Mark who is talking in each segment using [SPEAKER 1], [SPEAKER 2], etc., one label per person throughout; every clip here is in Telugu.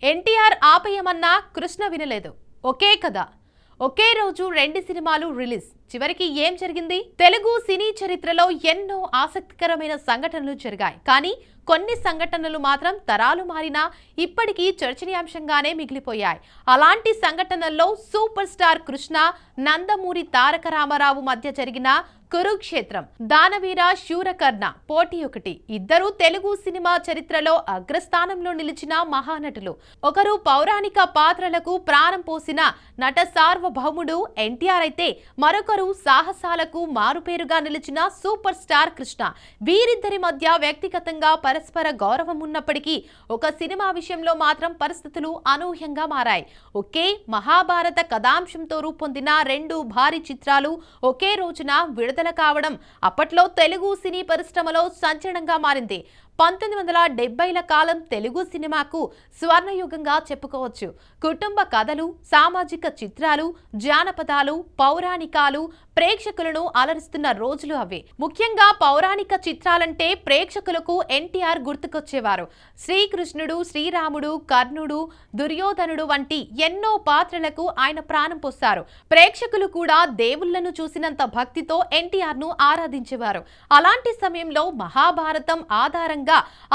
[SPEAKER 1] ఎన్టీఆర్ ఆపేయమన్నా కృష్ణ వినలేదు. ఒకే కథ, ఒకే రోజు రెండు సినిమాలు రిలీజ్. చివరికి ఏం జరిగింది? తెలుగు సినీ చరిత్రలో ఎన్నో ఆసక్తికరమైన సంఘటనలు జరిగాయి. కానీ కొన్ని సంఘటనలు మాత్రం తరాలు మారినా ఇప్పటికీ చర్చనీయాంశంగానే మిగిలిపోయాయి. అలాంటి సంఘటనల్లో సూపర్ స్టార్ కృష్ణ, నందమూరి తారక రామారావు మధ్య జరిగిన కురుక్షేత్రం, దానవీర శూరకర్ణ పోటీ ఒకటి. ఇద్దరు తెలుగు సినిమా చరిత్రలో అగ్రస్థానంలో నిలిచిన మహానటులు. ఒకరు పౌరాణిక పాత్రలకు ప్రాణం పోసిన నట సార్వభౌముడు ఎన్టీఆర్ అయితే మరొకరు సాహసాలకు మారుపేరుగా నిలిచిన సూపర్ స్టార్ కృష్ణ. వీరిద్దరి మధ్య వ్యక్తిగతంగా పరస్పర గౌరవం ఉన్నప్పటికీ ఒక సినిమా విషయంలో మాత్రం పరిస్థితులు అనూహ్యంగా మారాయి. ఒకే మహాభారత కథాంశంతో రూపొందిన రెండు భారీ చిత్రాలు ఒకే రోజున విడుదల కావడం అప్పట్లో తెలుగు సినీ పరిశ్రమలో సంచలనంగా మారింది. 1970ల కాలం తెలుగు సినిమాకు స్వర్ణయుగంగా చెప్పుకోవచ్చు. కుటుంబ కథలు, సామాజిక చిత్రాలు, జానపదాలు, పౌరాణికాలు ప్రేక్షకులను అలరిస్తున్న రోజులు అవి. ముఖ్యంగా పౌరాణిక చిత్రాలంటే ప్రేక్షకులకు ఎన్టీఆర్ గుర్తుకొచ్చేవారు. శ్రీకృష్ణుడు, శ్రీరాముడు, కర్ణుడు, దుర్యోధనుడు వంటి ఎన్నో పాత్రలకు ఆయన ప్రాణం పోశారు. ప్రేక్షకులు కూడా దేవుళ్లను చూసినంత భక్తితో ఎన్టీఆర్ ను ఆరాధించేవారు. అలాంటి సమయంలో మహాభారతం ఆధారంగా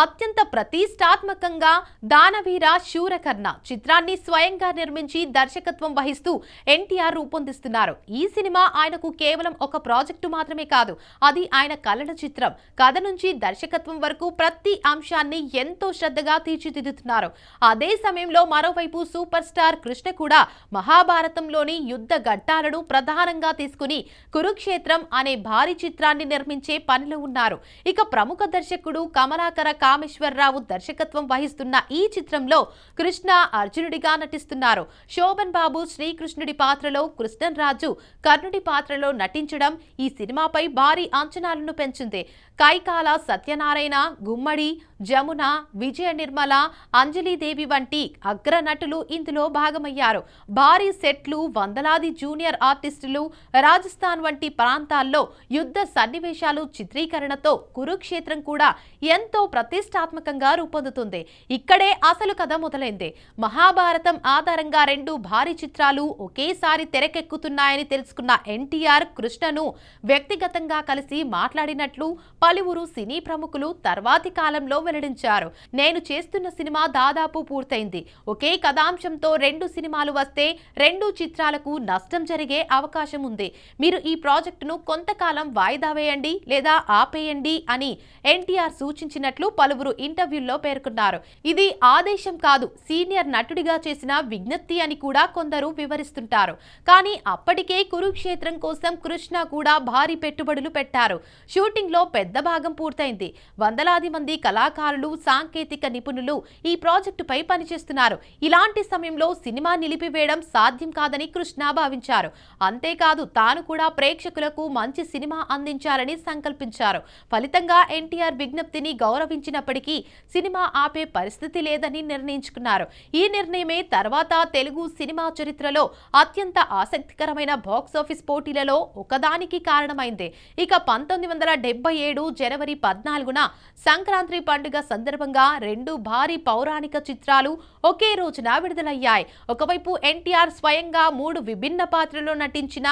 [SPEAKER 1] అత్యంత ప్రతిష్టాత్మకంగా దానవీర శూరకర్ణ చిత్రాన్ని స్వయంగా నిర్మించి దర్శకత్వం వహిస్తూ ఎన్టీఆర్ రూపొందిస్తున్నారు. ఈ సినిమా ఆయనకు కేవలం ఒక ప్రాజెక్టు మాత్రమే కాదు, అది ఆయన కలల చిత్రం. కథ నుంచి దర్శకత్వం వరకు ప్రతి అంశాన్ని ఎంతో శ్రద్ధగా తీర్చిదిద్దుతున్నారు. అదే సమయంలో మరోవైపు సూపర్ స్టార్ కృష్ణ కూడా మహాభారతంలోని యుద్ధ ఘట్టాలను ప్రధానంగా తీసుకుని కురుక్షేత్రం అనే భారీ చిత్రాన్ని నిర్మించే పనిలో ఉన్నారు. ఇక ప్రముఖ దర్శకుడు కమలాకర కామేశ్వరరావు దర్శకత్వం వహిస్తున్న ఈ చిత్రంలో కృష్ణ అర్జునుడిగా నటిస్తున్నారు. శోభన్ బాబు శ్రీకృష్ణుడి పాత్రలో, కృష్ణరాజు కర్ణుడి పాత్రలో నటించడం ఈ సినిమాపై భారీ అంచనాలను పెంచింది. కైకాల సత్యనారాయణ, గుమ్మడి, జమున, విజయ నిర్మల, అంజలిదేవి వంటి అగ్ర నటులు ఇందులో భాగమయ్యారు. భారీ సెట్లు, వందలాది జూనియర్ ఆర్టిస్టులు, రాజస్థాన్ వంటి ప్రాంతాల్లో యుద్ధ సన్నివేశాలు చిత్రీకరణతో కురుక్షేత్రం కూడా ఎంతో ప్రతిష్టాత్మకంగా రూపొందుతుంది. ఇక్కడే అసలు కథ మొదలైంది. మహాభారతం ఆధారంగా రెండు భారీ చిత్రాలు ఒకేసారి తెరకెక్కుతున్నాయని తెలుసుకున్న ఎన్టీఆర్ కృష్ణను వ్యక్తిగతంగా కలిసి మాట్లాడినట్లు పలువురు సినీ ప్రముఖులు తర్వాతి కాలంలో వెల్లడించారు. నేను చేస్తున్న సినిమా దాదాపు పూర్తయింది. ఒకే కథాంశంతో రెండు సినిమాలు వస్తే రెండు చిత్రాలకు నష్టం జరిగే అవకాశం ఉంది. మీరు ఈ ప్రాజెక్టును కొంతకాలం వాయిదా వేయండి లేదా ఆపేయండి అని ఎన్టీఆర్ సూచించినట్లు పలువురు ఇంటర్వ్యూల్లో పేర్కొన్నారు. ఇది ఆదేశం కాదు, సీనియర్ నటుడిగా చేసిన విజ్ఞప్తి అని కూడా కొందరు వివరిస్తుంటారు. కానీ అప్పటికే కురుక్షేత్రం కోసం కృష్ణ కూడా భారీ పెట్టుబడులు పెట్టారు. షూటింగ్ లో పెద్ద భాగం పూర్తయింది. వందలాది మంది కళాకారులు, సాంకేతిక నిపుణులు ఈ ప్రాజెక్టుపై పనిచేస్తున్నారు. ఇలాంటి సమయంలో సినిమా నిలిపివేయడం సాధ్యం కాదని కృష్ణ భావించారు. అంతేకాదు తాను కూడా ప్రేక్షకులకు మంచి సినిమా అందించాలని సంకల్పించారు. ఫలితంగా ఎన్టీఆర్ విజ్ఞప్తిని గౌరవించినప్పటికీ సినిమా ఆపే పరిస్థితి లేదని నిర్ణయించుకున్నారు. ఈ నిర్ణయమే తర్వాత తెలుగు సినిమా చరిత్రలో అత్యంత ఆసక్తికరమైన బాక్సాఫీస్ పోటీలలో ఒకదానికి కారణమైంది. ఇక 1977 జనవరి 14న సంక్రాంతి పండుగ సందర్భంగా రెండు భారీ పౌరాణిక చిత్రాలు ఒకే రోజున విడుదలయ్యాయి. ఒకవైపు ఎన్టీఆర్ స్వయంగా మూడు విభిన్న పాత్రల్లో నటించిన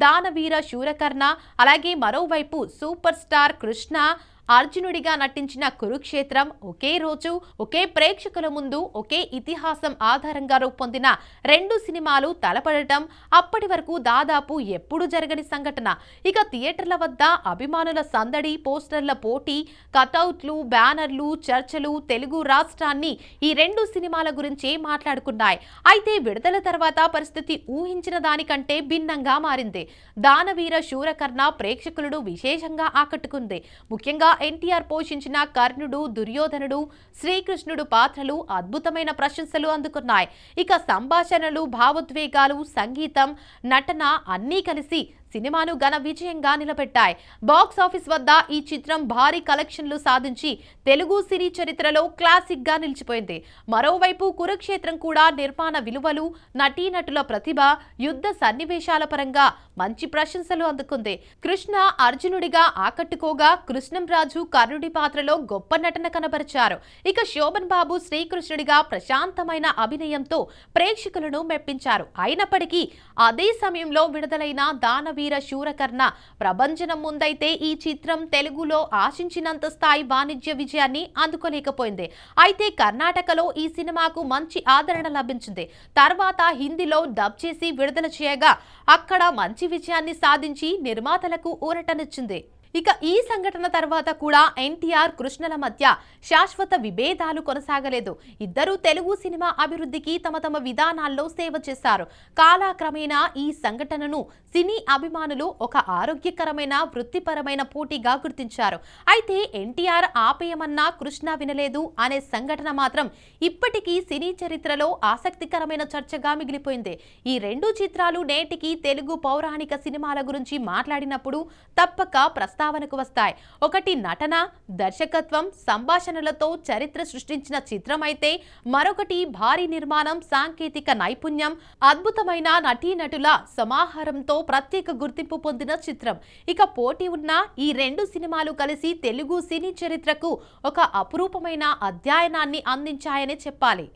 [SPEAKER 1] దానవీర శూరకర్ణ, అలాగే మరోవైపు సూపర్ స్టార్ కృష్ణ అర్జునుడిగా నటించిన కురుక్షేత్రం ఒకే రోజు ఒకే ప్రేక్షకుల ముందు ఒకే ఇతిహాసం ఆధారంగా రూపొందిన రెండు సినిమాలు తలపడటం అప్పటి వరకు దాదాపు ఎప్పుడు జరగని సంఘటన. ఇక థియేటర్ల వద్ద అభిమానుల సందడి, పోస్టర్ల పోటీ, కటౌట్లు, బ్యానర్లు, చర్చలు తెలుగు రాష్ట్రాన్ని ఈ రెండు సినిమాల గురించే మాట్లాడుకున్నాయి. అయితే విడుదల తర్వాత పరిస్థితి ఊహించిన దానికంటే భిన్నంగా మారింది. దానవీర శూరకర్ణ ప్రేక్షకులను విశేషంగా ఆకట్టుకుంది. ముఖ్యంగా ఎన్టీఆర్ పోషించిన కర్ణుడు, దుర్యోధనుడు, శ్రీకృష్ణుడు పాత్రలు అద్భుతమైన ప్రశంసలు అందుకున్నాయి. ఇక సంభాషణలు, భావోద్వేగాలు, సంగీతం, నటన అన్నీ కలిసి సినిమాను ఘన విజయంగా నిలబెట్టాయి. బాక్స్ ఆఫీస్ వద్ద ఈ చిత్రం భారీ కలెక్షన్లు సాధించి తెలుగు సినీ చరిత్రలో క్లాసిక్ గా నిలిచిపోయింది. మరోవైపు కురుక్షేత్రం కూడా నిర్మాణ విలువలు, నటీనటుల ప్రతిభ, యుద్ధ సన్నివేశాల పరంగా మంచి ప్రశంసలు అందుకుంది. కృష్ణ అర్జునుడిగా ఆకట్టుకోగా, కృష్ణంరాజు కర్ణుడి పాత్రలో గొప్ప నటన కనబరిచారు. ఇక శోభన్ బాబు శ్రీకృష్ణుడిగా ప్రశాంతమైన అభినయంతో ప్రేక్షకులను మెప్పించారు. అయినప్పటికీ అదే సమయంలో విడుదలైన దానవీర శూరకర్ణ ప్రభంజనం ముందైతే ఈ చిత్రం తెలుగులో ఆశించినంత స్థాయి వాణిజ్య విజయాన్ని అందుకోలేకపోయింది. అయితే కర్ణాటకలో ఈ సినిమాకు మంచి ఆదరణ లభించింది. తర్వాత హిందీలో డబ్ చేసి విడుదల చేయగా అక్కడ మంచి విజయాన్ని సాధించి నిర్మాతలకు ఊరటనిచ్చింది. ఇక ఈ సంఘటన తర్వాత కూడా ఎన్టీఆర్, కృష్ణల మధ్య శాశ్వత విభేదాలు కొనసాగలేదు. ఇద్దరూ తెలుగు సినిమా అభివృద్ధికి తమ తమ విధానాల్లో సేవ చేశారు. కాలక్రమేణా ఈ సంఘటనను సినీ అభిమానులు ఒక ఆరోగ్యకరమైన వృత్తిపరమైన పోటీగా గుర్తించారు. అయితే ఎన్టీఆర్ ఆపేయమన్నా కృష్ణ వినలేదు అనే సంఘటన మాత్రం ఇప్పటికీ సినీ చరిత్రలో ఆసక్తికరమైన చర్చగా మిగిలిపోయింది. ఈ రెండు చిత్రాలు నేటికి తెలుగు పౌరాణిక సినిమాల గురించి మాట్లాడినప్పుడు తప్పక ప్రస్తావనకు వస్తాయి. ఒకటి నటన, దర్శకత్వం, సంభాషణలతో చరిత్ర సృష్టించిన చిత్రం అయితే మరొకటి భారీ నిర్మాణం, సాంకేతిక నైపుణ్యం, అద్భుతమైన నటీనటుల సమాహారంతో ప్రత్యేక గుర్తింపు పొందిన చిత్రం. ఇక పోటీ ఉన్న ఈ రెండు సినిమాలు కలిసి తెలుగు సినీ చరిత్రకు ఒక అపురూపమైన అధ్యయనాన్ని అందించాయనే చెప్పాలి.